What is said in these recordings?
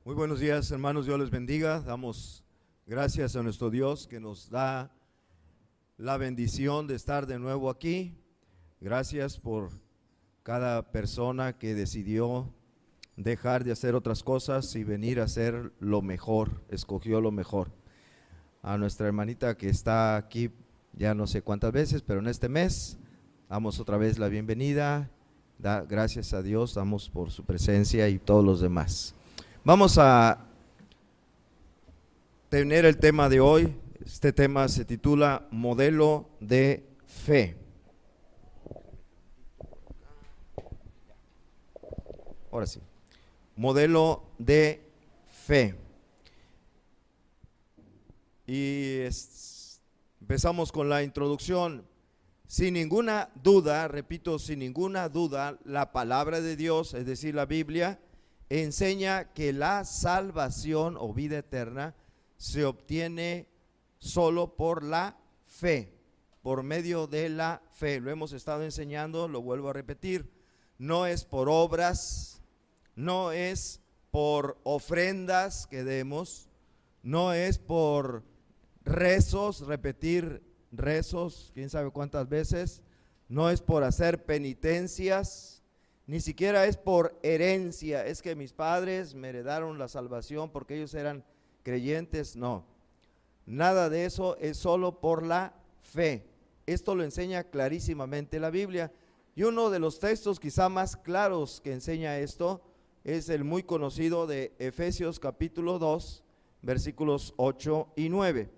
Muy buenos días, hermanos, Dios les bendiga. Damos gracias a nuestro Dios que nos da la bendición de estar de nuevo aquí. Gracias por cada persona que decidió dejar de hacer otras cosas y venir a hacer lo mejor, escogió lo mejor. A nuestra hermanita que está aquí ya no sé cuántas veces, pero en este mes damos otra vez la bienvenida. Gracias a Dios, damos por su presencia y todos los demás. Vamos a tener el tema de hoy. Este tema se titula Modelo de Fe. Ahora sí, modelo de fe. Y empezamos con la introducción. Sin ninguna duda, repito, sin ninguna duda, la palabra de Dios, es decir, la Biblia, enseña que la salvación o vida eterna se obtiene solo por la fe, por medio de la fe. Lo hemos estado enseñando, lo vuelvo a repetir, no es por obras, no es por ofrendas que demos, no es por rezos, repetir rezos, quién sabe cuántas veces, no es por hacer penitencias, ni siquiera es por herencia, es que mis padres me heredaron la salvación porque ellos eran creyentes, no, nada de eso, es solo por la fe. Esto lo enseña clarísimamente la Biblia, y uno de los textos quizá más claros que enseña esto es el muy conocido de Efesios capítulo 2, versículos 8 y 9,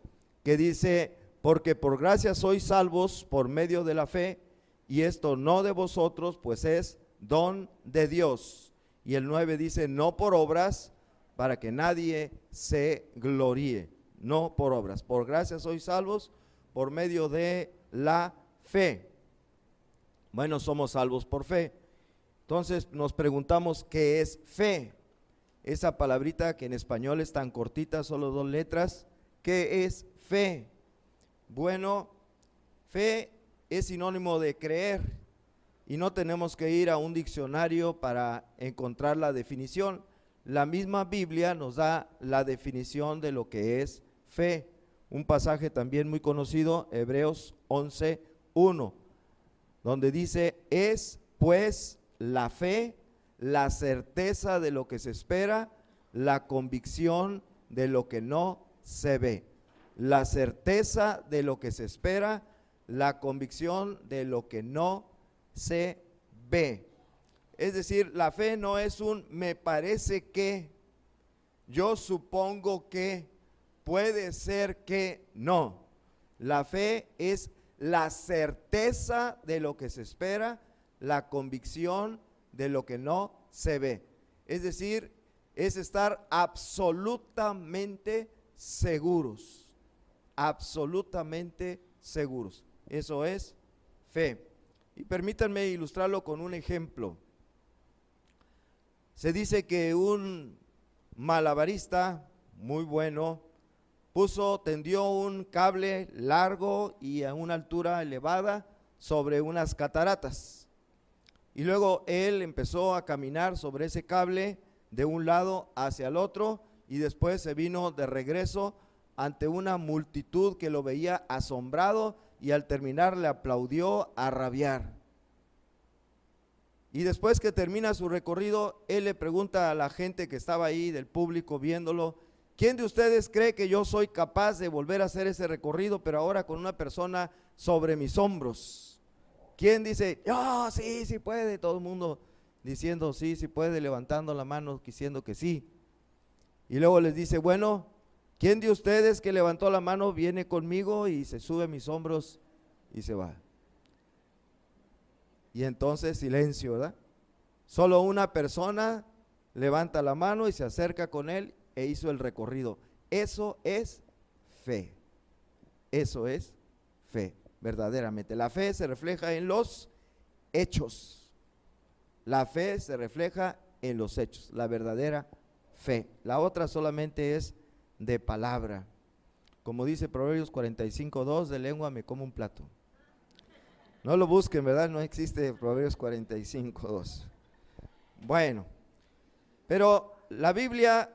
que dice: porque por gracia sois salvos por medio de la fe, y esto no de vosotros, pues es don de Dios. Y el 9 dice: no por obras, para que nadie se gloríe. No por obras, por gracia sois salvos por medio de la fe. Bueno, somos salvos por fe. Entonces nos preguntamos, ¿qué es fe? Esa palabrita que en español es tan cortita, solo 2 letras. ¿Qué es fe? Bueno, fe es sinónimo de creer, y no tenemos que ir a un diccionario para encontrar la definición. La misma Biblia nos da la definición de lo que es fe. Un pasaje también muy conocido, Hebreos 11:1, donde dice: es pues la fe, la certeza de lo que se espera, la convicción de lo que no se ve. La certeza de lo que se espera, la convicción de lo que no se ve. Es decir, la fe no es un me parece que, yo supongo que, puede ser que, no. La fe es la certeza de lo que se espera, la convicción de lo que no se ve. Es decir, es estar absolutamente seguros. Absolutamente seguros. Eso es fe. Y permítanme ilustrarlo con un ejemplo. Se dice que un malabarista muy bueno tendió un cable largo y a una altura elevada sobre unas cataratas, y luego él empezó a caminar sobre ese cable de un lado hacia el otro, y después se vino de regreso ante una multitud que lo veía asombrado, y al terminar le aplaudió a rabiar. Y después que termina su recorrido, él le pregunta a la gente que estaba ahí, del público viéndolo: ¿quién de ustedes cree que yo soy capaz de volver a hacer ese recorrido, pero ahora con una persona sobre mis hombros? ¿Quién dice, sí, sí puede? Todo el mundo diciendo sí, sí puede, levantando la mano, diciendo que sí. Y luego les dice: bueno, ¿quién de ustedes que levantó la mano viene conmigo y se sube a mis hombros y se va? Y entonces silencio, ¿verdad? Solo una persona levanta la mano y se acerca con él e hizo el recorrido. Eso es fe. Eso es fe, verdaderamente. La fe se refleja en los hechos. La fe se refleja en los hechos, la verdadera fe. La otra solamente es de palabra. Como dice Proverbios 45:2, de lengua me como un plato. No lo busquen, ¿verdad? No existe Proverbios 45:2. Bueno, pero la Biblia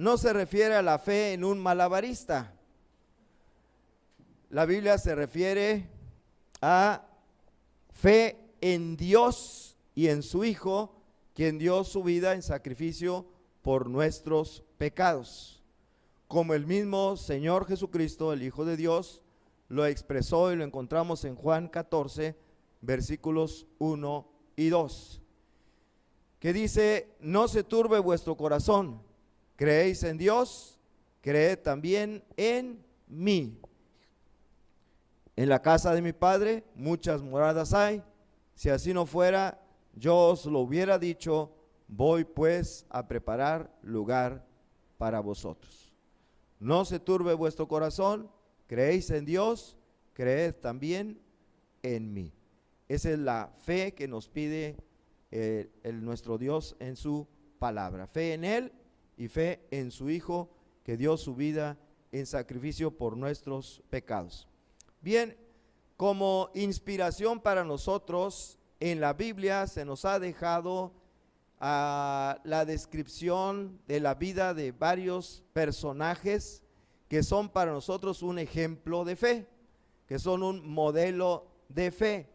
no se refiere a la fe en un malabarista. La Biblia se refiere a fe en Dios y en su Hijo, quien dio su vida en sacrificio por nuestros pecados. Como el mismo Señor Jesucristo, el Hijo de Dios, lo expresó y lo encontramos en Juan 14, versículos 1 y 2, que dice: no se turbe vuestro corazón, creéis en Dios, creed también en mí. En la casa de mi Padre muchas moradas hay, si así no fuera, yo os lo hubiera dicho, voy pues a preparar lugar para vosotros. No se turbe vuestro corazón, creéis en Dios, creed también en mí. Esa es la fe que nos pide nuestro Dios en su palabra. Fe en Él y fe en su Hijo, que dio su vida en sacrificio por nuestros pecados. Bien, como inspiración para nosotros, en la Biblia se nos ha dejado la descripción de la vida de varios personajes que son para nosotros un ejemplo de fe, que son un modelo de fe.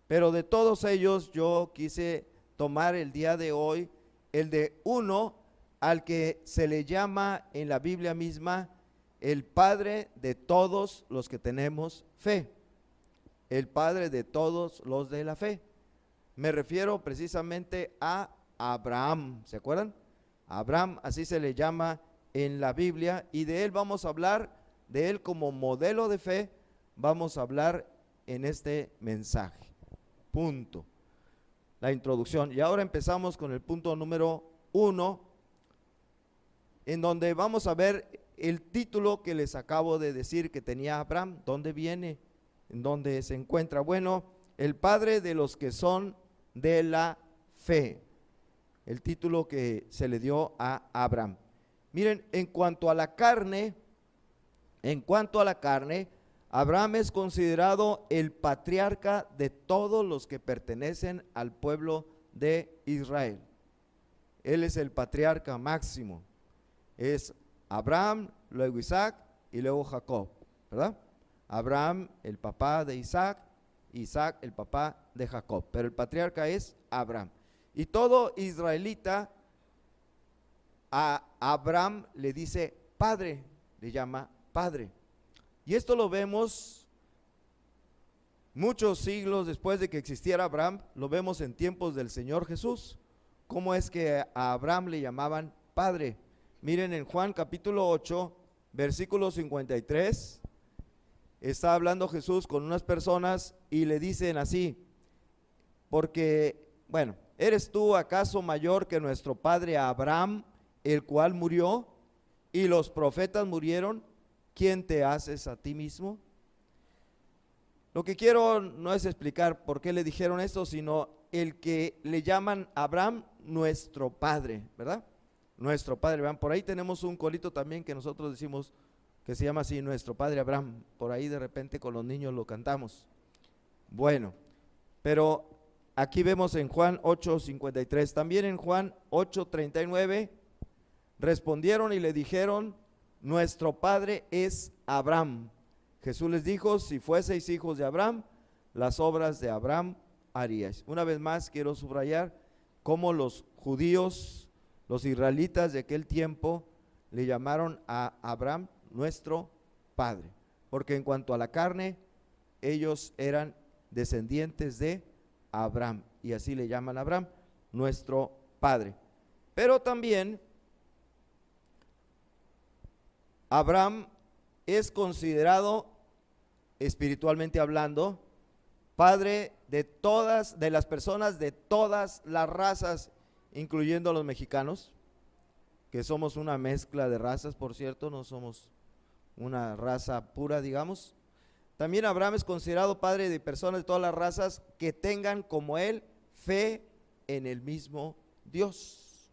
Pero de todos ellos yo quise tomar el día de hoy el de uno al que se le llama en la Biblia misma el padre de todos los que tenemos fe, el padre de todos los de la fe. Me refiero precisamente a Abraham, ¿se acuerdan? Abraham, así se le llama en la Biblia, y de él vamos a hablar, de él como modelo de fe, vamos a hablar en este mensaje. Punto. La introducción. Y ahora empezamos con el punto número 1, en donde vamos a ver el título que les acabo de decir que tenía Abraham. ¿Dónde viene? ¿En dónde se encuentra? Bueno, el padre de los que son de la fe. El título que se le dio a Abraham. Miren, en cuanto a la carne, Abraham es considerado el patriarca de todos los que pertenecen al pueblo de Israel. Él es el patriarca máximo. Es Abraham, luego Isaac y luego Jacob, ¿verdad? Abraham, el papá de Isaac, Isaac, el papá de Jacob, pero el patriarca es Abraham. Y todo israelita a Abraham le dice padre, le llama padre. Y esto lo vemos muchos siglos después de que existiera Abraham, lo vemos en tiempos del Señor Jesús. ¿Cómo es que a Abraham le llamaban padre? Miren, en Juan capítulo 8, versículo 53, está hablando Jesús con unas personas y le dicen así: porque, bueno, ¿eres tú acaso mayor que nuestro padre Abraham, el cual murió, y los profetas murieron? ¿Quién te haces a ti mismo? Lo que quiero no es explicar por qué le dijeron esto, sino el que le llaman Abraham nuestro padre, ¿verdad? Nuestro padre. Vean, por ahí tenemos un corito también que nosotros decimos que se llama así, nuestro padre Abraham. Por ahí de repente con los niños lo cantamos. Bueno, pero aquí vemos en Juan 8:53, también en Juan 8:39, respondieron y le dijeron: nuestro padre es Abraham. Jesús les dijo: si fueseis hijos de Abraham, las obras de Abraham haríais. Una vez más quiero subrayar cómo los judíos, los israelitas de aquel tiempo, le llamaron a Abraham nuestro padre, porque en cuanto a la carne, ellos eran descendientes de Abraham, y así le llaman a Abraham nuestro padre. Pero también Abraham es considerado, espiritualmente hablando, padre de todas, de las personas de todas las razas, incluyendo a los mexicanos, que somos una mezcla de razas, por cierto, no somos una raza pura, digamos. También Abraham es considerado padre de personas de todas las razas que tengan como él fe en el mismo Dios.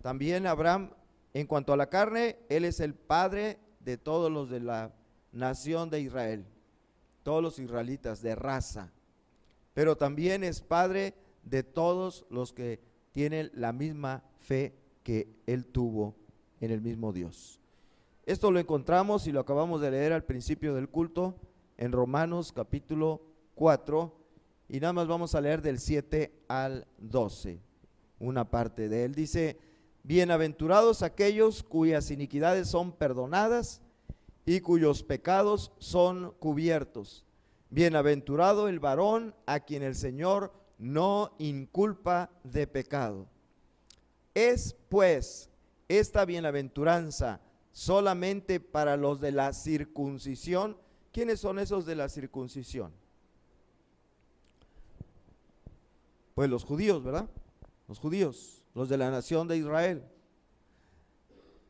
También Abraham, en cuanto a la carne, él es el padre de todos los de la nación de Israel, todos los israelitas de raza, pero también es padre de todos los que tienen la misma fe que él tuvo en el mismo Dios. Esto lo encontramos y lo acabamos de leer al principio del culto en Romanos capítulo 4, y nada más vamos a leer del 7 al 12, una parte de él. Dice: bienaventurados aquellos cuyas iniquidades son perdonadas y cuyos pecados son cubiertos. Bienaventurado el varón a quien el Señor no inculpa de pecado. Es pues esta bienaventuranza solamente para los de la circuncisión. ¿Quiénes son esos de la circuncisión? Pues los judíos, ¿verdad? Los judíos, los de la nación de Israel.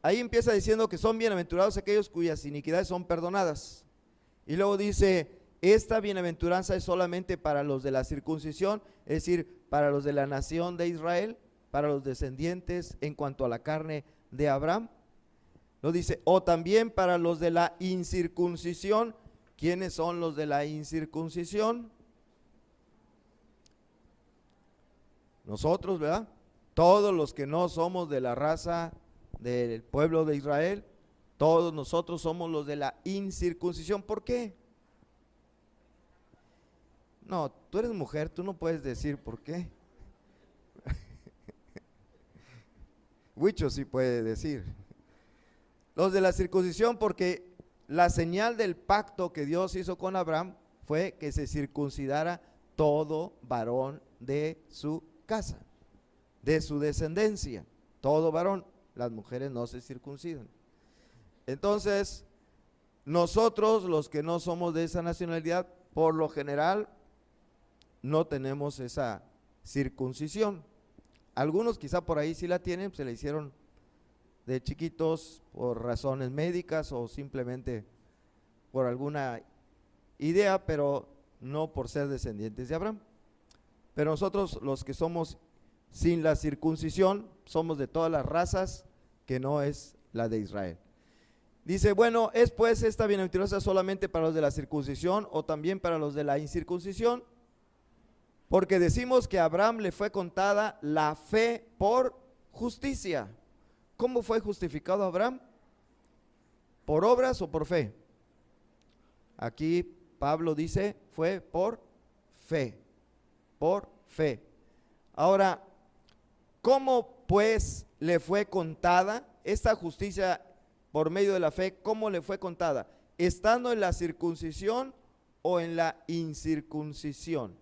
Ahí empieza diciendo que son bienaventurados aquellos cuyas iniquidades son perdonadas. Y luego dice: esta bienaventuranza es solamente para los de la circuncisión, es decir, para los de la nación de Israel, para los descendientes en cuanto a la carne de Abraham. Lo dice: o también para los de la incircuncisión. ¿Quiénes son los de la incircuncisión? Nosotros, ¿verdad? Todos los que no somos de la raza del pueblo de Israel, todos nosotros somos los de la incircuncisión. ¿Por qué? No, tú eres mujer, tú no puedes decir por qué. Huicho sí puede decir. Los de la circuncisión, porque la señal del pacto que Dios hizo con Abraham fue que se circuncidara todo varón de su casa, de su descendencia, todo varón. Las mujeres no se circuncidan. Entonces, nosotros los que no somos de esa nacionalidad, por lo general, no tenemos esa circuncisión. Algunos quizá por ahí sí la tienen, se la hicieron de chiquitos por razones médicas o simplemente por alguna idea, pero no por ser descendientes de Abraham. Pero nosotros los que somos sin la circuncisión, somos de todas las razas que no es la de Israel. Dice: bueno, ¿es pues esta bienaventuranza solamente para los de la circuncisión o también para los de la incircuncisión? Porque decimos que a Abraham le fue contada la fe por justicia. ¿Cómo fue justificado Abraham? ¿Por obras o por fe? Aquí Pablo dice: fue por fe, por fe. Ahora, ¿cómo pues le fue contada esta justicia por medio de la fe? ¿Cómo le fue contada? ¿Estando en la circuncisión o en la incircuncisión?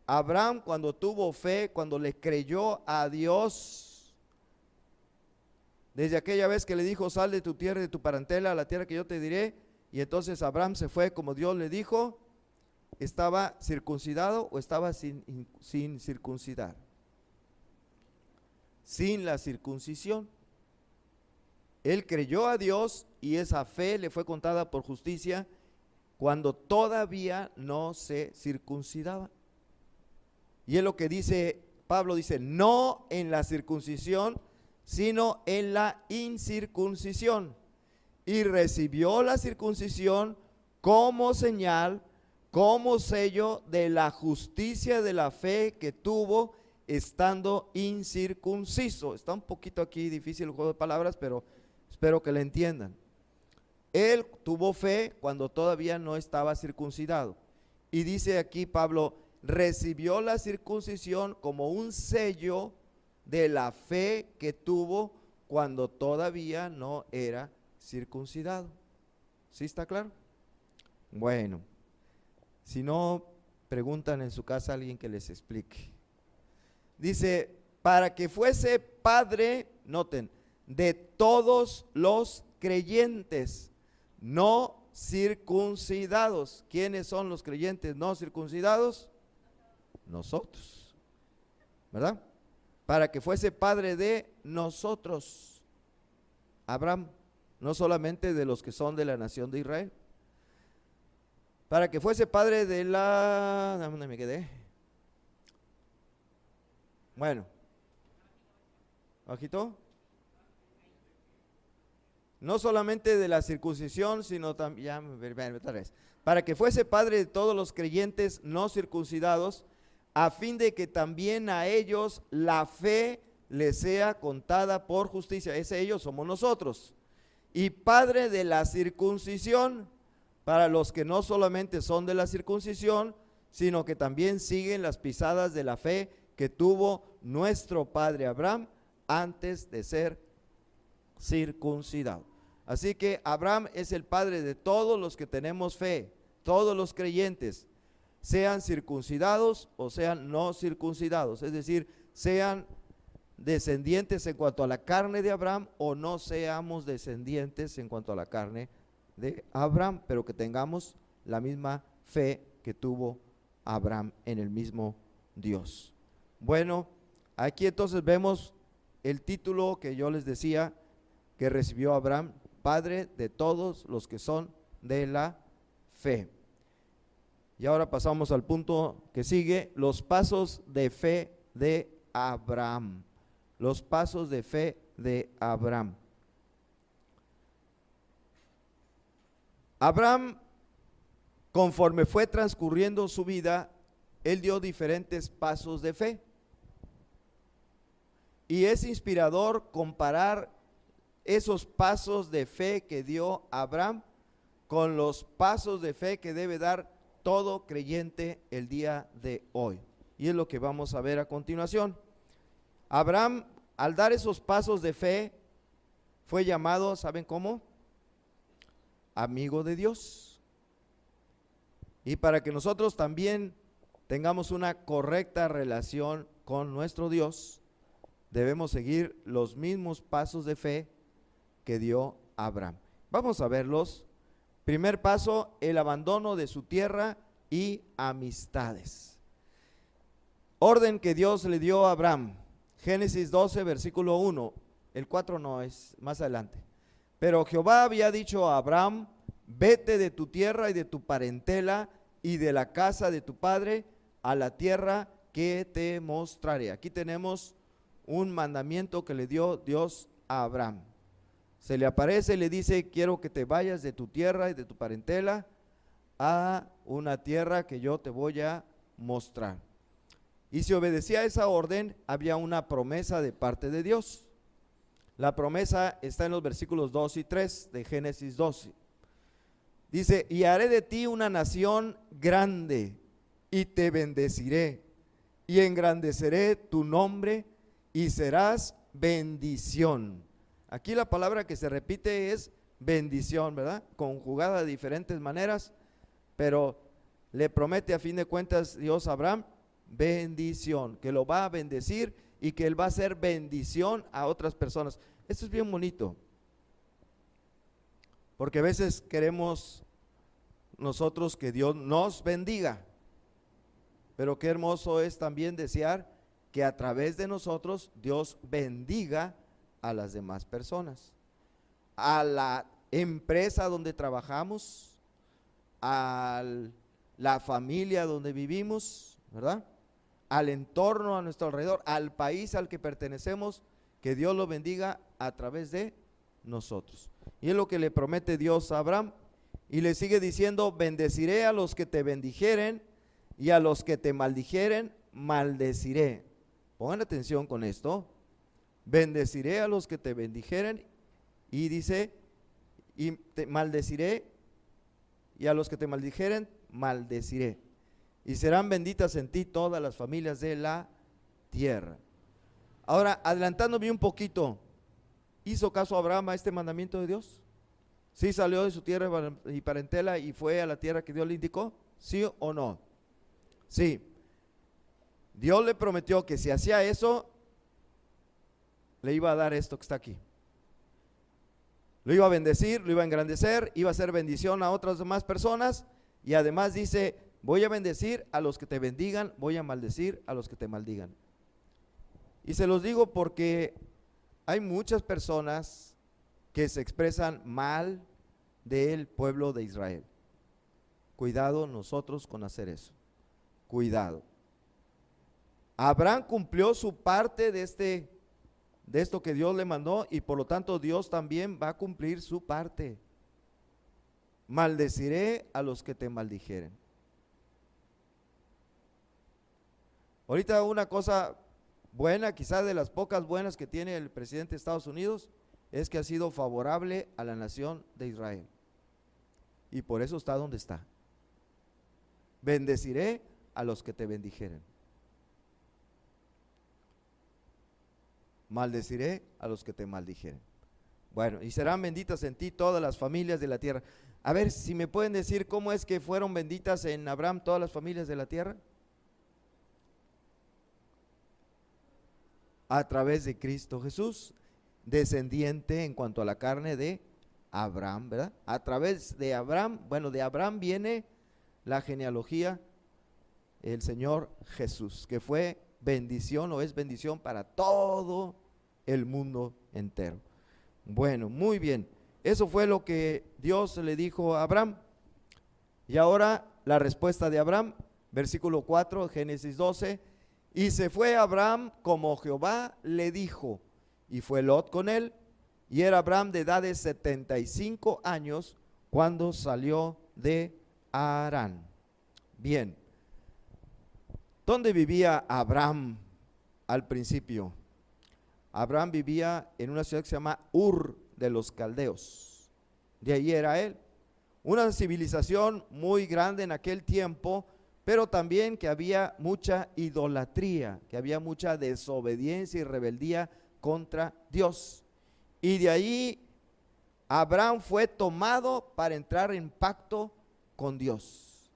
Abraham, cuando tuvo fe, cuando le creyó a Dios, desde aquella vez que le dijo: sal de tu tierra y de tu parentela a la tierra que yo te diré, y entonces Abraham se fue como Dios le dijo, ¿estaba circuncidado o estaba sin circuncidar? Sin la circuncisión. Él creyó a Dios y esa fe le fue contada por justicia cuando todavía no se circuncidaba. Y es lo que dice Pablo, dice: no en la circuncisión, sino en la incircuncisión. Y recibió la circuncisión como señal, como sello de la justicia de la fe que tuvo estando incircunciso. Está un poquito aquí difícil el juego de palabras, pero espero que le entiendan. Él tuvo fe cuando todavía no estaba circuncidado. Y dice aquí Pablo: recibió la circuncisión como un sello de la fe que tuvo cuando todavía no era circuncidado. ¿Sí está claro? Bueno, si no, preguntan en su casa a alguien que les explique. Dice: para que fuese padre, noten, de todos los creyentes no circuncidados. ¿Quiénes son los creyentes no circuncidados? Nosotros, ¿verdad? Para que fuese padre de nosotros, Abraham, no solamente de los que son de la nación de Israel. Para que fuese padre de la... ¿Dónde me quedé? Bueno, ¿bajito? No solamente de la circuncisión, sino también, para que fuese padre de todos los creyentes no circuncidados, a fin de que también a ellos la fe le sea contada por justicia. Ese ellos somos nosotros. Y padre de la circuncisión, para los que no solamente son de la circuncisión, sino que también siguen las pisadas de la fe que tuvo nuestro padre Abraham antes de ser circuncidado. Así que Abraham es el padre de todos los que tenemos fe, todos los creyentes, sean circuncidados o sean no circuncidados, es decir, sean descendientes en cuanto a la carne de Abraham o no seamos descendientes en cuanto a la carne de Abraham, pero que tengamos la misma fe que tuvo Abraham en el mismo Dios. Bueno, aquí entonces vemos el título que yo les decía que recibió Abraham, padre de todos los que son de la fe. Y ahora pasamos al punto que sigue, los pasos de fe de Abraham. Los pasos de fe de Abraham. Abraham, conforme fue transcurriendo su vida, él dio diferentes pasos de fe. Y es inspirador comparar esos pasos de fe que dio Abraham con los pasos de fe que debe dar todo creyente el día de hoy. Y es lo que vamos a ver a continuación. Abraham, al dar esos pasos de fe, fue llamado, ¿saben cómo? Amigo de Dios. Y para que nosotros también tengamos una correcta relación con nuestro Dios, debemos seguir los mismos pasos de fe que dio Abraham. Vamos a verlos. Primer paso, el abandono de su tierra y amistades. Orden que Dios le dio a Abraham. Génesis 12, versículo 1. El 4 no, es más adelante. Pero Jehová había dicho a Abraham: vete de tu tierra y de tu parentela y de la casa de tu padre a la tierra que te mostraré. Aquí tenemos un mandamiento que le dio Dios a Abraham. Se le aparece y le dice: quiero que te vayas de tu tierra y de tu parentela a una tierra que yo te voy a mostrar. Y si obedecía a esa orden, había una promesa de parte de Dios. La promesa está en los versículos 2 y 3 de Génesis 12. Dice: y haré de ti una nación grande, y te bendeciré, y engrandeceré tu nombre, y serás bendición. Aquí la palabra que se repite es bendición, ¿verdad? Conjugada de diferentes maneras, pero le promete a fin de cuentas Dios a Abraham bendición, que lo va a bendecir y que él va a hacer bendición a otras personas. Esto es bien bonito, porque a veces queremos nosotros que Dios nos bendiga, pero qué hermoso es también desear que a través de nosotros Dios bendiga a las demás personas, a la empresa donde trabajamos, a la familia donde vivimos, ¿verdad? Al entorno a nuestro alrededor, al país al que pertenecemos, que Dios lo bendiga a través de nosotros. Y es lo que le promete Dios a Abraham, y le sigue diciendo: bendeciré a los que te bendijeren, y a los que te maldijeren, maldeciré. Pongan atención con esto. Bendeciré a los que te bendijeren, y dice, y te maldeciré, y a los que te maldijeren, maldeciré. Y serán benditas en ti todas las familias de la tierra. Ahora, adelantándome un poquito, ¿hizo caso Abraham a este mandamiento de Dios? ¿Sí salió de su tierra y parentela y fue a la tierra que Dios le indicó? ¿Sí o no? Sí. Dios le prometió que si hacía eso, le iba a dar esto que está aquí. Lo iba a bendecir, lo iba a engrandecer, iba a hacer bendición a otras demás personas, y además dice: voy a bendecir a los que te bendigan, voy a maldecir a los que te maldigan. Y se los digo porque hay muchas personas que se expresan mal del pueblo de Israel. Cuidado nosotros con hacer eso. Cuidado. Abraham cumplió su parte de esto que Dios le mandó, y por lo tanto Dios también va a cumplir su parte. Maldeciré a los que te maldijeren. Ahorita una cosa buena, quizás de las pocas buenas que tiene el presidente de Estados Unidos, es que ha sido favorable a la nación de Israel. Y por eso está donde está. Bendeciré a los que te bendijeren. Maldeciré a los que te maldijeren. Bueno, y serán benditas en ti todas las familias de la tierra. A ver, si me pueden decir cómo es que fueron benditas en Abraham todas las familias de la tierra. A través de Cristo Jesús, descendiente en cuanto a la carne de Abraham, ¿verdad? A través de Abraham, bueno, de Abraham viene la genealogía, el Señor Jesús, que fue bendición o es bendición para todo el mundo entero. Bueno, muy bien, eso fue lo que Dios le dijo a Abraham. Y ahora la respuesta de Abraham, versículo 4, Génesis 12, y se fue Abraham como Jehová le dijo, y fue Lot con él, y era Abraham de edad de 75 años cuando salió de Harán. Bien, ¿dónde vivía Abraham al principio? Abraham vivía en una ciudad que se llama Ur de los Caldeos, de ahí era él. Una civilización muy grande en aquel tiempo, pero también que había mucha idolatría, que había mucha desobediencia y rebeldía contra Dios. Y de ahí Abraham fue tomado para entrar en pacto con Dios.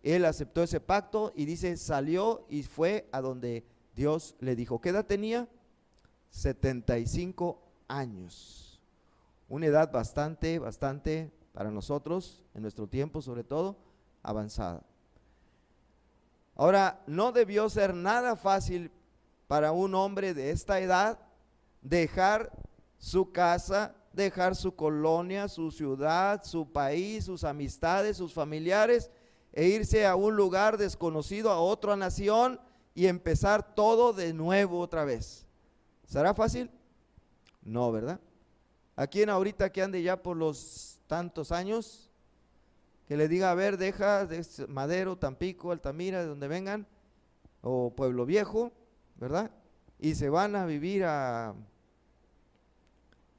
Él aceptó ese pacto y dice, salió y fue a donde Dios le dijo. ¿Qué edad tenía? 75 años. Una edad bastante para nosotros, en nuestro tiempo sobre todo, avanzada. Ahora, no debió ser nada fácil para un hombre de esta edad dejar su casa, dejar su colonia, su ciudad, su país, sus amistades, sus familiares, e irse a un lugar desconocido, a otra nación, y empezar todo de nuevo otra vez. ¿Será fácil? No, ¿verdad? ¿A quién ahorita que ande ya por los tantos años, que le diga, a ver, deja de Madero, Tampico, Altamira, de donde vengan, o Pueblo Viejo, ¿verdad? Y se van a vivir a,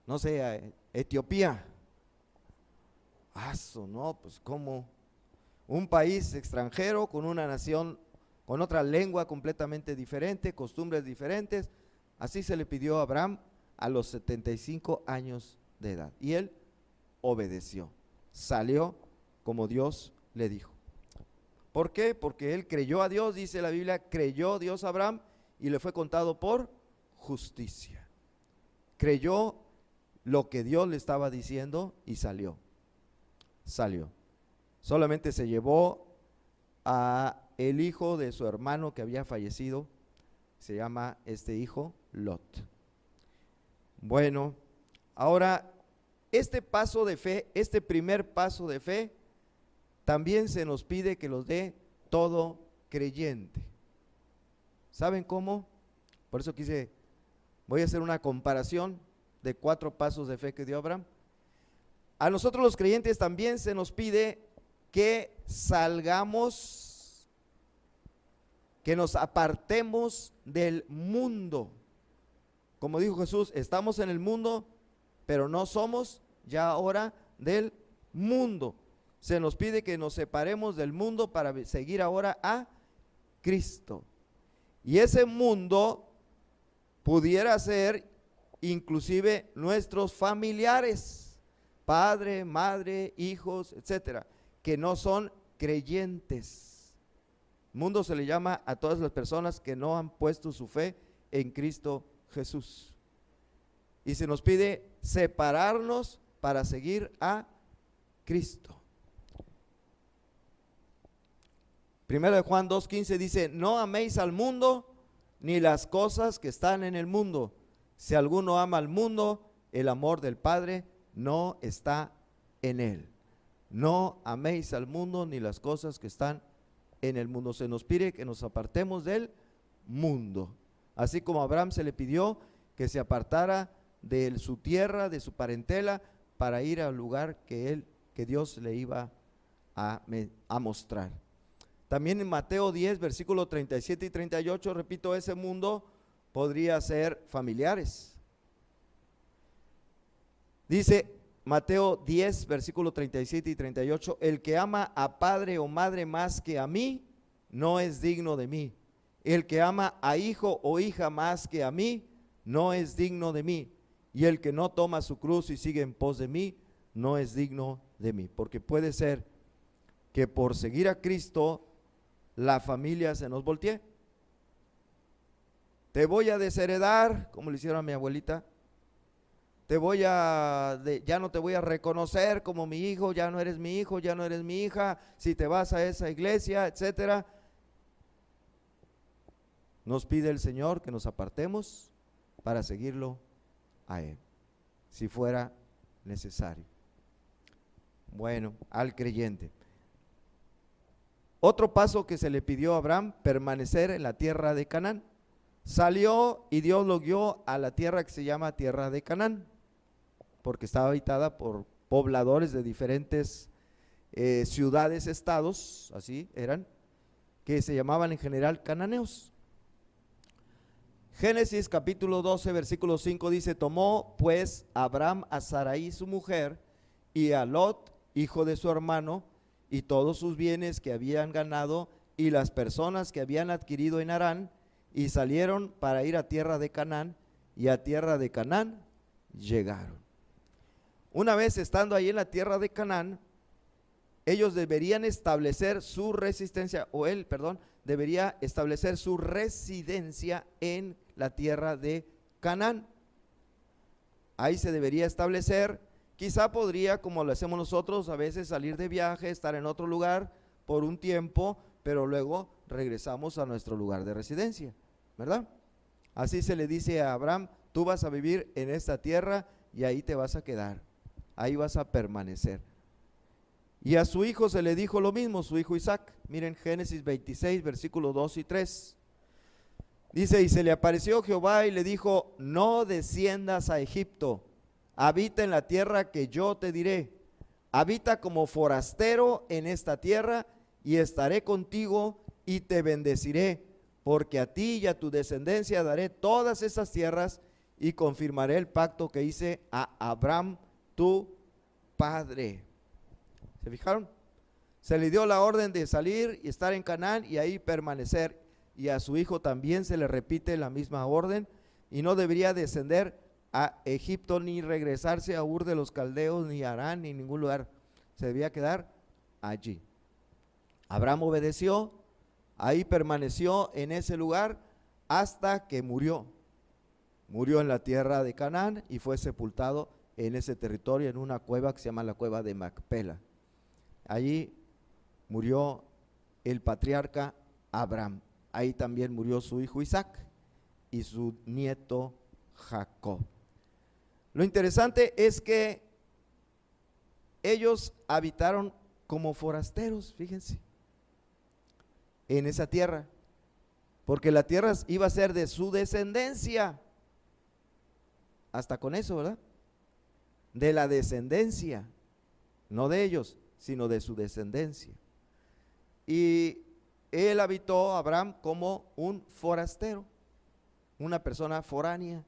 no sé, a Etiopía. No, pues ¿cómo? Un país extranjero con una nación, con otra lengua completamente diferente, costumbres diferentes. Así se le pidió a Abraham a los 75 años de edad. Y él obedeció, salió como Dios le dijo. ¿Por qué? Porque él creyó a Dios, dice la Biblia, creyó Dios a Abraham y le fue contado por justicia. Creyó lo que Dios le estaba diciendo y salió. Solamente se llevó a el hijo de su hermano que había fallecido, se llama este hijo Lot. Bueno, ahora este paso de fe, este primer paso de fe, también se nos pide que los dé todo creyente. ¿Saben cómo? Por eso voy a hacer una comparación de 4 pasos de fe que dio Abraham. A nosotros los creyentes también se nos pide que salgamos, que nos apartemos del mundo. Como dijo Jesús, estamos en el mundo, pero no somos ya ahora del mundo. Se nos pide que nos separemos del mundo para seguir ahora a Cristo. Y ese mundo pudiera ser inclusive nuestros familiares, padre, madre, hijos, etcétera, que no son creyentes. Mundo se le llama a todas las personas que no han puesto su fe en Cristo Jesús. Y se nos pide separarnos para seguir a Cristo. Primera de Juan 2:15 dice, no améis al mundo ni las cosas que están en el mundo. Si alguno ama al mundo, el amor del Padre no está en él. No améis al mundo ni las cosas que están en el mundo. Se nos pide que nos apartemos del mundo. Así como a Abraham se le pidió que se apartara de su tierra, de su parentela, para ir al lugar que Dios le iba a mostrar. También en Mateo 10, versículos 37 y 38, repito, ese mundo podría ser familiares. Dice Mateo 10, versículo 37 y 38, el que ama a padre o madre más que a mí, no es digno de mí. El que ama a hijo o hija más que a mí, no es digno de mí. Y el que no toma su cruz y sigue en pos de mí, no es digno de mí. Porque puede ser que por seguir a Cristo, la familia se nos voltee. Te voy a desheredar, como le hicieron a mi abuelita. Ya no te voy a reconocer como mi hijo, ya no eres mi hijo, ya no eres mi hija, si te vas a esa iglesia, etcétera. Nos pide el Señor que nos apartemos para seguirlo a Él, si fuera necesario. Bueno, al creyente. Otro paso que se le pidió a Abraham, permanecer en la tierra de Canaán. Salió y Dios lo guió a la tierra que se llama tierra de Canaán, porque estaba habitada por pobladores de diferentes ciudades, estados, así eran, que se llamaban en general cananeos. Génesis capítulo 12, versículo 5 dice, tomó pues Abraham a Sarai su mujer y a Lot, hijo de su hermano, y todos sus bienes que habían ganado y las personas que habían adquirido en Harán, y salieron para ir a tierra de Canaán, y a tierra de Canaán llegaron. Una vez estando ahí en la tierra de Canaán, ellos deberían establecer su resistencia, o él, perdón, debería establecer su residencia en la tierra de Canaán. Ahí se debería establecer. Quizá podría, como lo hacemos nosotros, a veces salir de viaje, estar en otro lugar por un tiempo, pero luego regresamos a nuestro lugar de residencia, ¿verdad? Así se le dice a Abraham, tú vas a vivir en esta tierra y ahí te vas a quedar, ahí vas a permanecer. Y a su hijo se le dijo lo mismo, su hijo Isaac. Miren Génesis 26, versículos 2 y 3. Dice, y se le apareció Jehová y le dijo, no desciendas a Egipto, habita en la tierra que yo te diré. Habita como forastero en esta tierra y estaré contigo y te bendeciré, porque a ti y a tu descendencia daré todas esas tierras y confirmaré el pacto que hice a Abraham, tu padre. ¿Se fijaron? Se le dio la orden de salir y estar en Canaán y ahí permanecer, y a su hijo también se le repite la misma orden, y no debería descender a Egipto ni regresarse a Ur de los Caldeos, ni a Harán, ni ningún lugar. Se debía quedar allí. Abraham obedeció, ahí permaneció en ese lugar hasta que murió. Murió en la tierra de Canaán y fue sepultado en ese territorio, en una cueva que se llama la cueva de Macpela. Allí murió el patriarca Abraham. Ahí también murió su hijo Isaac y su nieto Jacob. Lo interesante es que ellos habitaron como forasteros, fíjense, en esa tierra, porque la tierra iba a ser de su descendencia. Hasta con eso, ¿verdad? De la descendencia, no de ellos, sino de su descendencia. Y él habitó, Abraham, como un forastero, una persona foránea.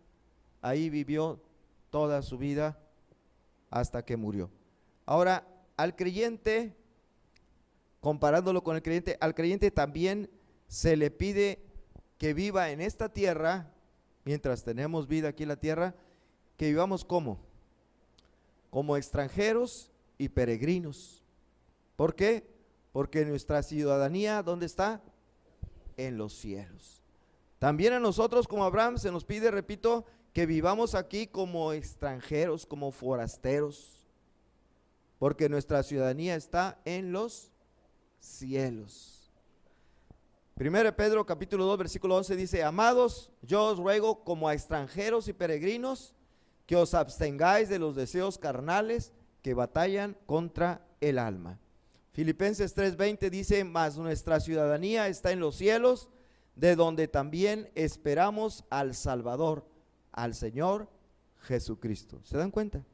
Ahí vivió toda su vida hasta que murió. Ahora, al creyente, comparándolo con el creyente, al creyente también se le pide que viva en esta tierra, mientras tenemos vida aquí en la tierra, que vivamos como extranjeros y peregrinos. ¿Por qué? Porque nuestra ciudadanía, ¿dónde está? En los cielos. También a nosotros como Abraham se nos pide, repito, que vivamos aquí como extranjeros, como forasteros, porque nuestra ciudadanía está en los cielos. 1 Pedro capítulo 2 versículo 11 dice, amados, yo os ruego como a extranjeros y peregrinos que os abstengáis de los deseos carnales que batallan contra el alma. Filipenses 3:20 dice, mas nuestra ciudadanía está en los cielos, de donde también esperamos al Salvador, al Señor Jesucristo. ¿Se dan cuenta?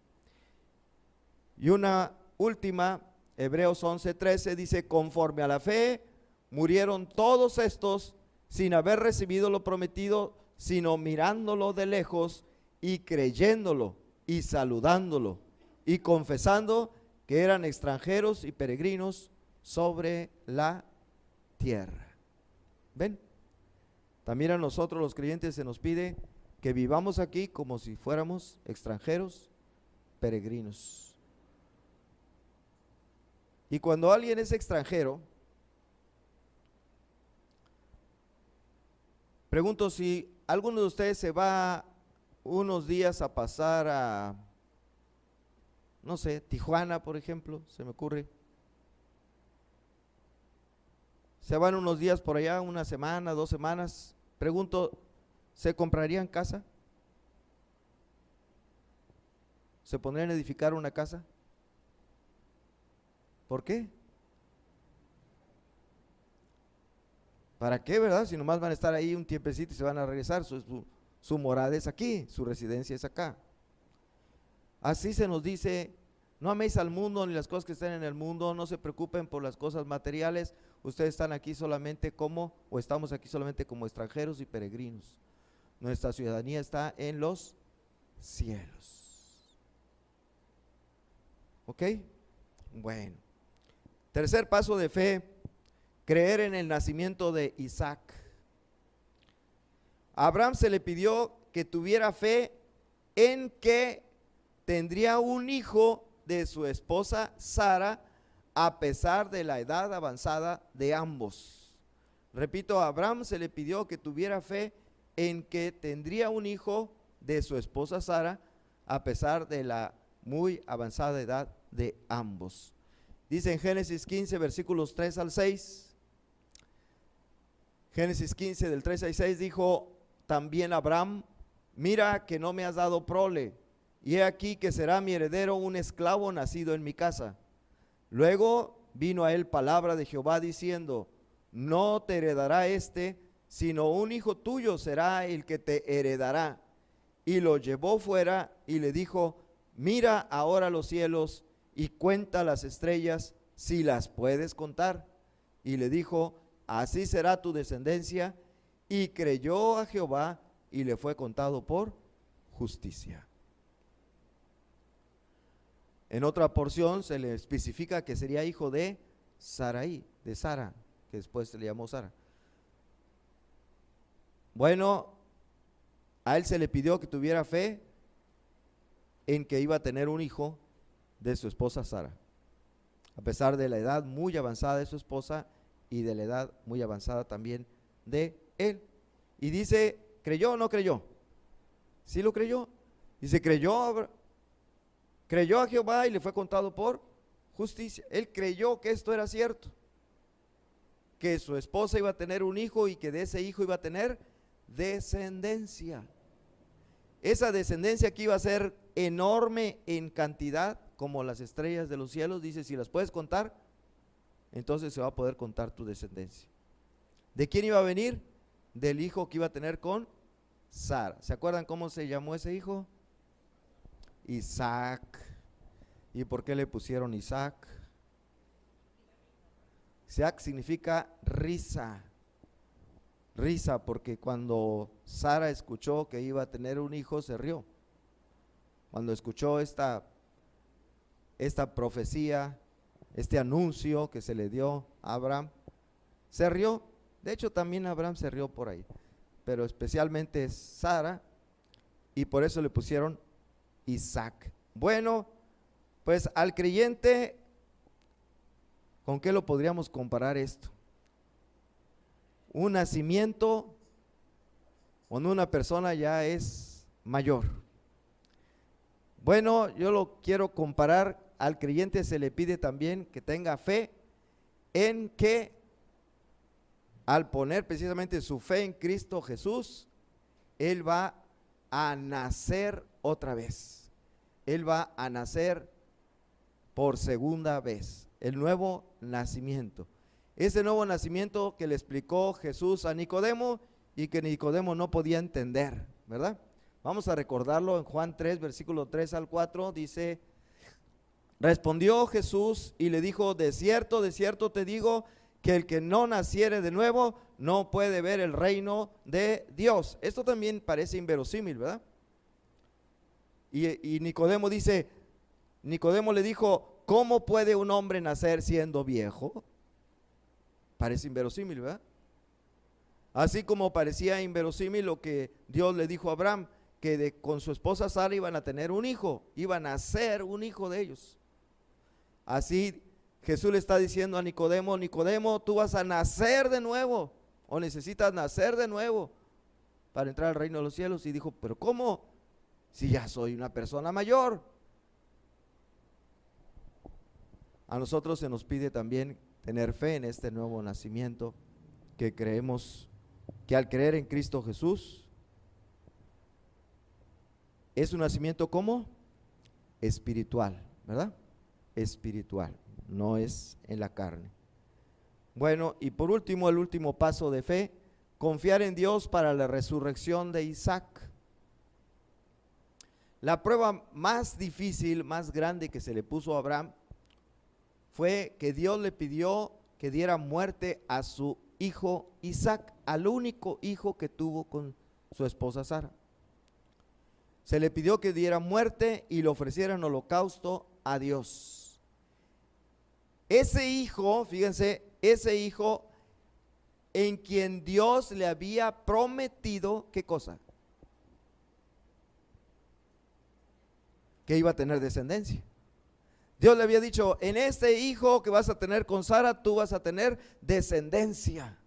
Y una última, Hebreos 11:13 dice, conforme a la fe, murieron todos estos sin haber recibido lo prometido, sino mirándolo de lejos y creyéndolo y saludándolo y confesando que eran extranjeros y peregrinos sobre la tierra. ¿Ven? También a nosotros los creyentes se nos pide que vivamos aquí como si fuéramos extranjeros, peregrinos. Y cuando alguien es extranjero, pregunto si alguno de ustedes se va unos días a pasar a, no sé, Tijuana, por ejemplo, se me ocurre. Se van unos días por allá, una semana, 2 semanas. Pregunto, ¿se comprarían casa? ¿Se pondrían a edificar una casa? ¿Por qué? ¿Para qué, verdad? Si nomás van a estar ahí un tiempecito y se van a regresar, su morada es aquí, su residencia es acá. Así se nos dice: no améis al mundo ni las cosas que están en el mundo, no se preocupen por las cosas materiales, ustedes están aquí solamente como, o estamos aquí solamente como extranjeros y peregrinos. Nuestra ciudadanía está en los cielos. ¿Ok? Bueno. Tercer paso de fe: creer en el nacimiento de Isaac. A Abraham se le pidió que tuviera fe en que tendría un hijo de su esposa Sara, a pesar de la edad avanzada de ambos. Repito, a Abraham se le pidió que tuviera fe en que tendría un hijo de su esposa Sara, a pesar de la muy avanzada edad de ambos. Dice en Génesis 15, versículos 3 al 6. Génesis 15, del 3 al 6, dijo también Abraham: mira que no me has dado prole, y he aquí que será mi heredero un esclavo nacido en mi casa. Luego vino a él palabra de Jehová diciendo: no te heredará sino un hijo tuyo será el que te heredará. Y lo llevó fuera y le dijo: mira ahora los cielos y cuenta las estrellas, si las puedes contar. Y le dijo: así será tu descendencia. Y creyó a Jehová y le fue contado por justicia. En otra porción se le especifica que sería hijo de Sarai, de Sara, que después se le llamó Sara. Bueno, a él se le pidió que tuviera fe en que iba a tener un hijo de su esposa Sara, a pesar de la edad muy avanzada de su esposa y de la edad muy avanzada también de él. Y dice, ¿creyó o no creyó? Sí lo creyó. Dice, creyó a Jehová y le fue contado por justicia. Él creyó que esto era cierto, que su esposa iba a tener un hijo y que de ese hijo iba a tener descendencia. Esa descendencia que iba a ser enorme en cantidad, como las estrellas de los cielos. Dice, si las puedes contar, entonces se va a poder contar tu descendencia. ¿De quién iba a venir? Del hijo que iba a tener con Sara. ¿Se acuerdan cómo se llamó ese hijo? Isaac. ¿Y por qué le pusieron Isaac? Isaac significa risa. Risa, porque cuando Sara escuchó que iba a tener un hijo, se rió. Cuando escuchó esta profecía, este anuncio que se le dio a Abraham, se rió. De hecho, también Abraham se rió por ahí, pero especialmente Sara, y por eso le pusieron Isaac. Bueno, pues al creyente, ¿con qué lo podríamos comparar esto? Un nacimiento cuando una persona ya es mayor. Bueno, yo lo quiero comparar, al creyente se le pide también que tenga fe en que al poner precisamente su fe en Cristo Jesús, él va a nacer otra vez. Él va a nacer por segunda vez, el nuevo nacimiento. Ese nuevo nacimiento que le explicó Jesús a Nicodemo y que Nicodemo no podía entender, ¿verdad? Vamos a recordarlo en Juan 3, versículo 3 al 4, dice: respondió Jesús y le dijo, de cierto te digo, que el que no naciere de nuevo no puede ver el reino de Dios. Esto también parece inverosímil, ¿verdad? Y Nicodemo dice, Nicodemo le dijo, ¿cómo puede un hombre nacer siendo viejo? Parece inverosímil, ¿verdad? Así como parecía inverosímil lo que Dios le dijo a Abraham, que con su esposa Sara iban a tener un hijo, iba a nacer un hijo de ellos. Así Jesús le está diciendo a Nicodemo, Nicodemo, tú vas a nacer de nuevo, o necesitas nacer de nuevo para entrar al reino de los cielos. Y dijo, pero ¿cómo? Si ya soy una persona mayor. A nosotros se nos pide también tener fe en este nuevo nacimiento, que creemos que al creer en Cristo Jesús es un nacimiento como espiritual, ¿verdad? Espiritual, no es en la carne. Bueno, y por último, el último paso de fe, confiar en Dios para la resurrección de Isaac. La prueba más difícil, más grande que se le puso a Abraham fue que Dios le pidió que diera muerte a su hijo Isaac, al único hijo que tuvo con su esposa Sara. Se le pidió que diera muerte y le ofreciera en holocausto a Dios. Ese hijo, fíjense, ese hijo en quien Dios le había prometido, ¿qué cosa? Que iba a tener descendencia. Dios le había dicho, en este hijo que vas a tener con Sara, tú vas a tener descendencia.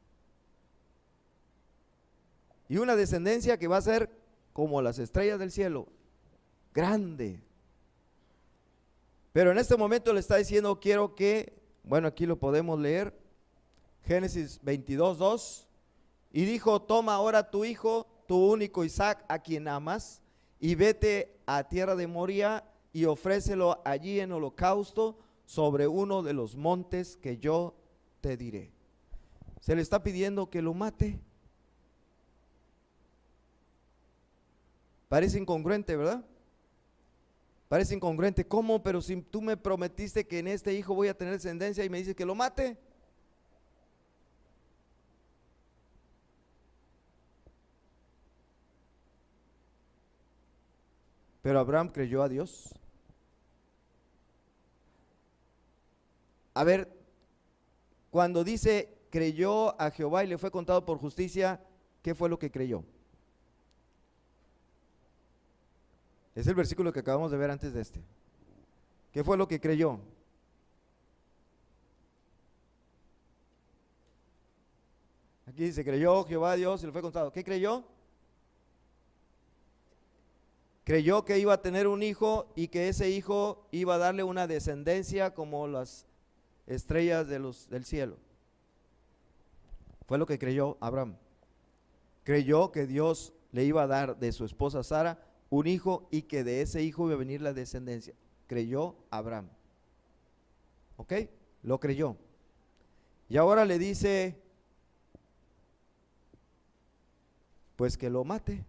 Y una descendencia que va a ser como las estrellas del cielo, grande. Pero en este momento le está diciendo, quiero que, bueno, aquí lo podemos leer, Génesis 22:2, y dijo, toma ahora tu hijo, tu único Isaac, a quien amas, y vete a tierra de Moría, y ofrécelo allí en holocausto sobre uno de los montes que yo te diré. Se le está pidiendo que lo mate. Parece incongruente, ¿verdad? Parece incongruente. ¿Cómo? Pero si tú me prometiste que en este hijo voy a tener descendencia y me dices que lo mate. Pero Abraham creyó a Dios. A ver, cuando dice creyó a Jehová y le fue contado por justicia, ¿qué fue lo que creyó? Es el versículo que acabamos de ver antes de este. ¿Qué fue lo que creyó? Aquí dice, creyó Jehová a Dios y le fue contado. ¿Qué creyó? Creyó que iba a tener un hijo y que ese hijo iba a darle una descendencia como las estrellas del cielo. Fue lo que creyó Abraham. Creyó que Dios le iba a dar de su esposa Sara un hijo y que de ese hijo iba a venir la descendencia. Creyó Abraham. ¿Ok? Lo creyó. Y ahora le dice, pues que lo mate.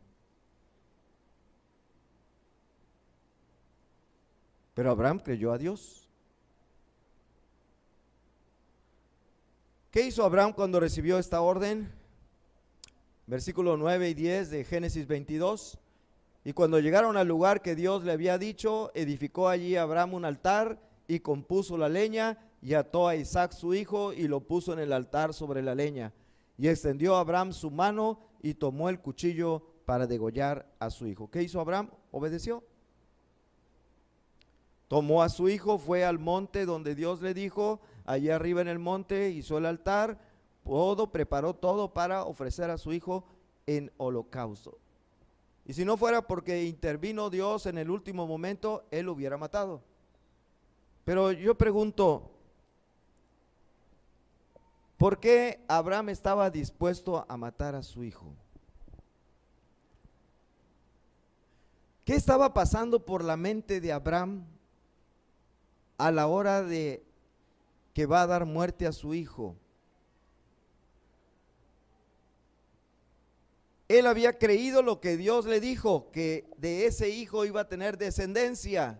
Pero Abraham creyó a Dios. ¿Qué hizo Abraham cuando recibió esta orden? Versículo 9 y 10 de Génesis 22. Y cuando llegaron al lugar que Dios le había dicho, edificó allí Abraham un altar y compuso la leña y ató a Isaac su hijo y lo puso en el altar sobre la leña. Y extendió Abraham su mano y tomó el cuchillo para degollar a su hijo. ¿Qué hizo Abraham? Obedeció. Tomó a su hijo, fue al monte donde Dios le dijo, allí arriba en el monte hizo el altar, preparó todo para ofrecer a su hijo en holocausto. Y si no fuera porque intervino Dios en el último momento, él lo hubiera matado. Pero yo pregunto, ¿por qué Abraham estaba dispuesto a matar a su hijo? ¿Qué estaba pasando por la mente de Abraham a la hora de que va a dar muerte a su hijo? Él había creído lo que Dios le dijo, que de ese hijo iba a tener descendencia,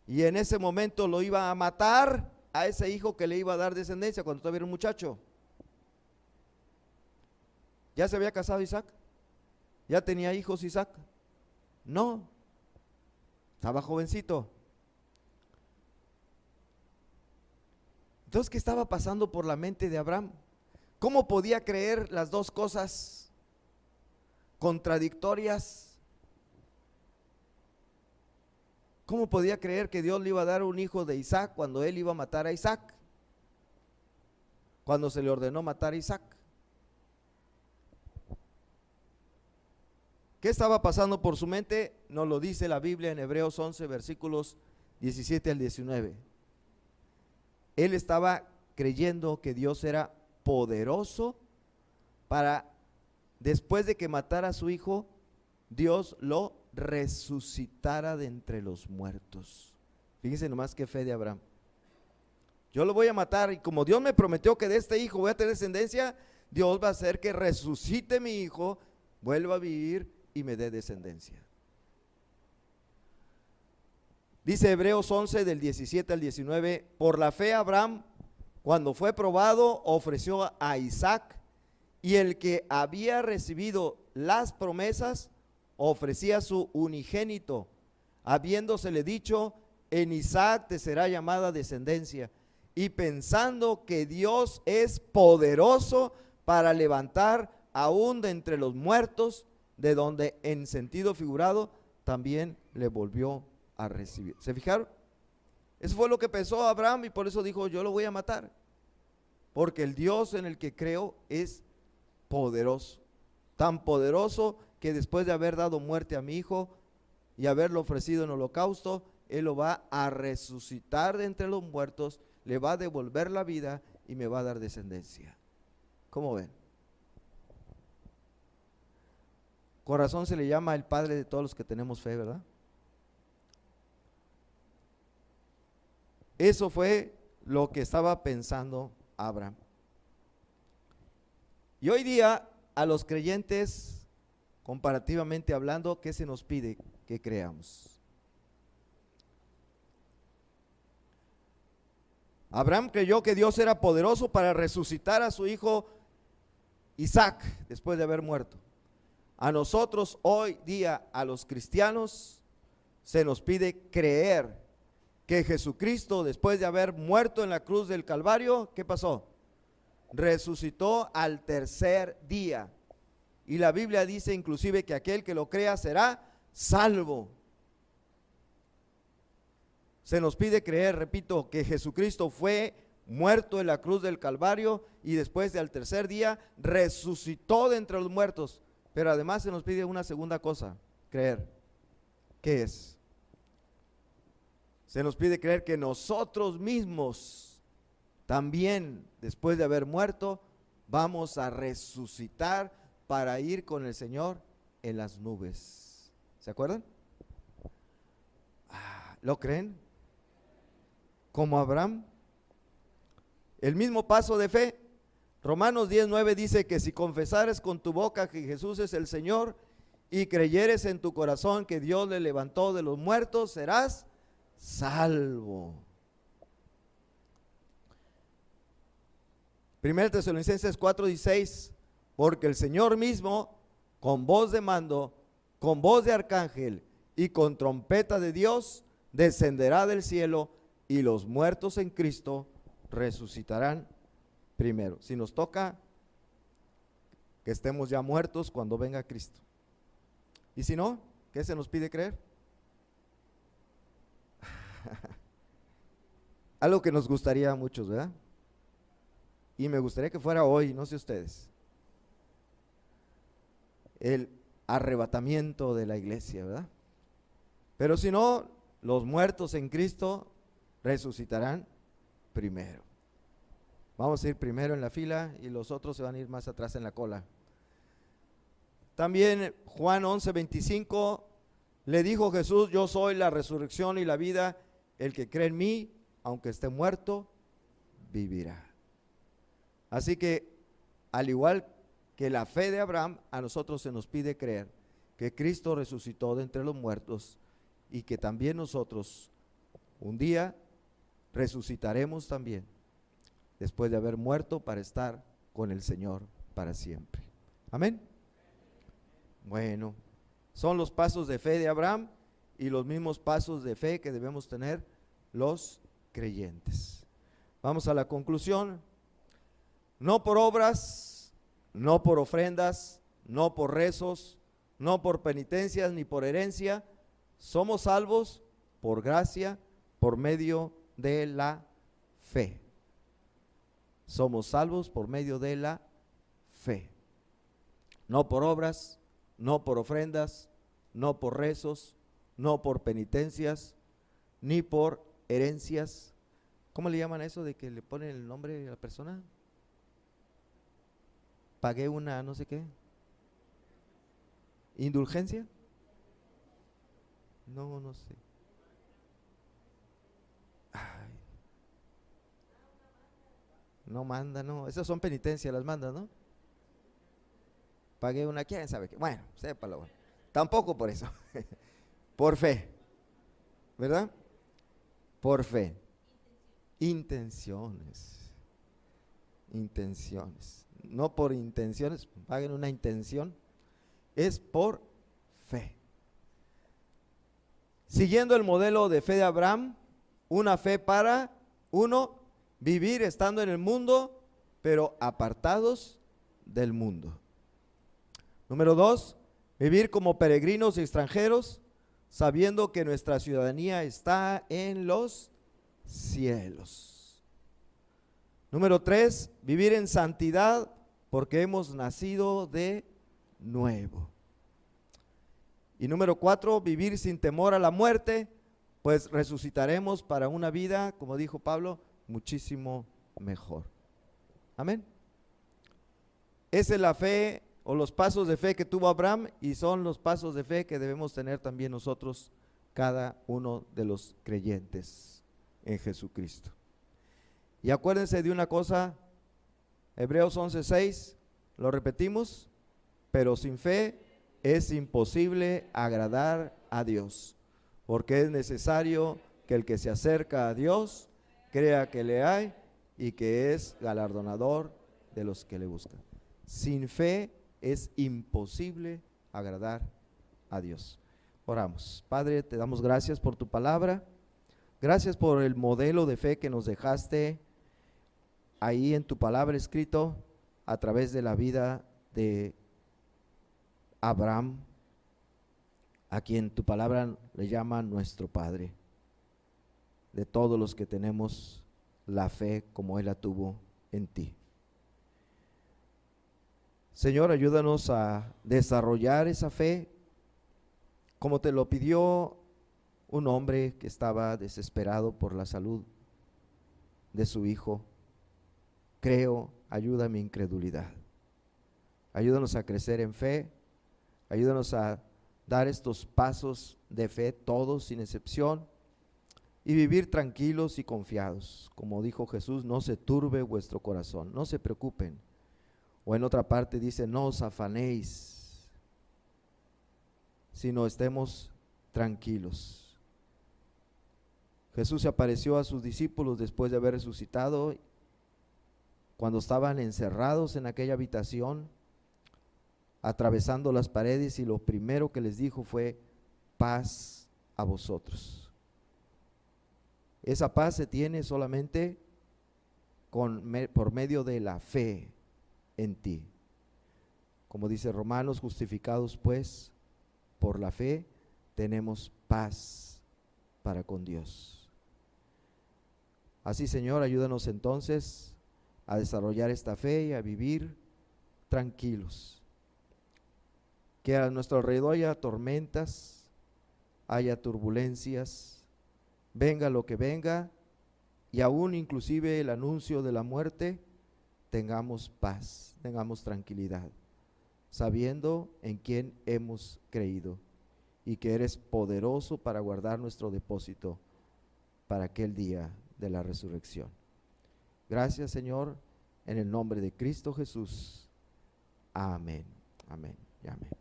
y en ese momento lo iba a matar. a ese hijo que le iba a dar descendencia cuando todavía era un muchacho. ¿Ya se había casado Isaac? ¿Ya tenía hijos Isaac? No, estaba jovencito. Entonces, ¿qué estaba pasando por la mente de Abraham? ¿Cómo podía creer las dos cosas contradictorias? ¿Cómo podía creer que Dios le iba a dar un hijo de Isaac cuando él iba a matar a Isaac? Cuando se le ordenó matar a Isaac. ¿Qué estaba pasando por su mente? Nos lo dice la Biblia en Hebreos 11, versículos 17 al 19. Él estaba creyendo que Dios era poderoso para, después de que matara a su hijo, Dios lo resucitara de entre los muertos. Fíjense nomás qué fe de Abraham. Yo lo voy a matar y como Dios me prometió que de este hijo voy a tener descendencia, Dios va a hacer que resucite mi hijo, vuelva a vivir y me dé descendencia. Dice Hebreos 11 del 17 al 19, por la fe Abraham, cuando fue probado, ofreció a Isaac, y el que había recibido las promesas, ofrecía su unigénito, habiéndosele dicho, en Isaac te será llamada descendencia, y pensando que Dios es poderoso para levantar aún de entre los muertos, de donde en sentido figurado también le volvió a recibir. ¿Se fijaron? Eso fue lo que pensó Abraham y por eso dijo, yo lo voy a matar, porque el Dios en el que creo es poderoso, tan poderoso que después de haber dado muerte a mi hijo y haberlo ofrecido en holocausto, Él lo va a resucitar de entre los muertos, le va a devolver la vida y me va a dar descendencia. ¿Cómo ven? Corazón se le llama el padre de todos los que tenemos fe, ¿verdad? Eso fue lo que estaba pensando Abraham. Y hoy día a los creyentes, comparativamente hablando, ¿qué se nos pide que creamos? Abraham creyó que Dios era poderoso para resucitar a su hijo Isaac después de haber muerto. A nosotros hoy día, a los cristianos, se nos pide creer que Jesucristo, después de haber muerto en la cruz del Calvario, ¿qué pasó? Resucitó al tercer día. Y la Biblia dice inclusive que aquel que lo crea será salvo. Se nos pide creer, repito, que Jesucristo fue muerto en la cruz del Calvario y después del tercer día resucitó de entre los muertos. Pero además se nos pide una segunda cosa, creer. ¿Qué es? Se nos pide creer que nosotros mismos también, después de haber muerto, vamos a resucitar para ir con el Señor en las nubes. ¿Se acuerdan? ¿Lo creen? Como Abraham. El mismo paso de fe. Romanos 10:9 dice que si confesares con tu boca que Jesús es el Señor y creyeres en tu corazón que Dios le levantó de los muertos, serás salvo. 1 Tesalonicenses 4:16, porque el Señor mismo, con voz de mando, con voz de arcángel y con trompeta de Dios, descenderá del cielo y los muertos en Cristo resucitarán primero. Si nos toca que estemos ya muertos cuando venga Cristo. Y si no, ¿qué se nos pide creer? Algo que nos gustaría a muchos, ¿verdad? Y me gustaría que fuera hoy, no sé ustedes. El arrebatamiento de la iglesia, ¿verdad? Pero si no, los muertos en Cristo resucitarán primero. Vamos a ir primero en la fila y los otros se van a ir más atrás en la cola. También Juan 11:25 le dijo Jesús, yo soy la resurrección y la vida, el que cree en mí, aunque esté muerto, vivirá. Así que, al igual que la fe de Abraham, a nosotros se nos pide creer que Cristo resucitó de entre los muertos y que también nosotros un día resucitaremos también después de haber muerto para estar con el Señor para siempre. Amén. Bueno, son los pasos de fe de Abraham y los mismos pasos de fe que debemos tener los creyentes. Vamos a la conclusión. No por obras, no por ofrendas, no por rezos, no por penitencias ni por herencia, somos salvos por gracia, por medio de la fe. Somos salvos por medio de la fe. No por obras, no por ofrendas, no por rezos, no por penitencias, ni por herencias. ¿Cómo le llaman a eso de que le ponen el nombre a la persona? Pagué una no sé qué. ¿Indulgencia? No sé. Ay. No manda, no. Esas son penitencias, las manda, ¿no? Pagué una, ¿quién sabe qué? Bueno, sépalo. Tampoco por eso. Por fe. ¿Verdad? Por fe. Intenciones. No por intenciones, paguen una intención. Es por fe. Siguiendo el modelo de fe de Abraham, una fe para, uno, vivir estando en el mundo, pero apartados del mundo. Número 2, vivir como peregrinos y extranjeros, sabiendo que nuestra ciudadanía está en los cielos. Número 3, vivir en santidad porque hemos nacido de nuevo. Y número 4, vivir sin temor a la muerte, pues resucitaremos para una vida, como dijo Pablo, muchísimo mejor. Amén. Esa es la fe o los pasos de fe que tuvo Abraham y son los pasos de fe que debemos tener también nosotros, cada uno de los creyentes en Jesucristo. Y acuérdense de una cosa, Hebreos 11:6, lo repetimos, pero sin fe es imposible agradar a Dios, porque es necesario que el que se acerca a Dios crea que le hay y que es galardonador de los que le buscan. Sin fe es imposible agradar a Dios. Oramos. Padre, te damos gracias por tu palabra, gracias por el modelo de fe que nos dejaste ahí en tu palabra escrito a través de la vida de Abraham, a quien tu palabra le llama nuestro Padre, de todos los que tenemos la fe como Él la tuvo en ti. Señor, ayúdanos a desarrollar esa fe como te lo pidió un hombre que estaba desesperado por la salud de su hijo. Creo, ayuda a mi incredulidad. Ayúdanos a crecer en fe, ayúdanos a dar estos pasos de fe, todos sin excepción, y vivir tranquilos y confiados. Como dijo Jesús, no se turbe vuestro corazón, no se preocupen. O en otra parte dice, no os afanéis, sino estemos tranquilos. Jesús se apareció a sus discípulos después de haber resucitado, cuando estaban encerrados en aquella habitación, atravesando las paredes, y lo primero que les dijo fue, paz a vosotros. Esa paz se tiene solamente por medio de la fe en ti. Como dice Romanos, justificados pues por la fe, tenemos paz para con Dios. Así, Señor, ayúdanos entonces a desarrollar esta fe y a vivir tranquilos. Que a nuestro alrededor haya tormentas, haya turbulencias, venga lo que venga, y aún inclusive el anuncio de la muerte, tengamos paz, tengamos tranquilidad, sabiendo en quién hemos creído y que eres poderoso para guardar nuestro depósito para aquel día de la resurrección. Gracias, Señor, en el nombre de Cristo Jesús. Amén, amén y amén.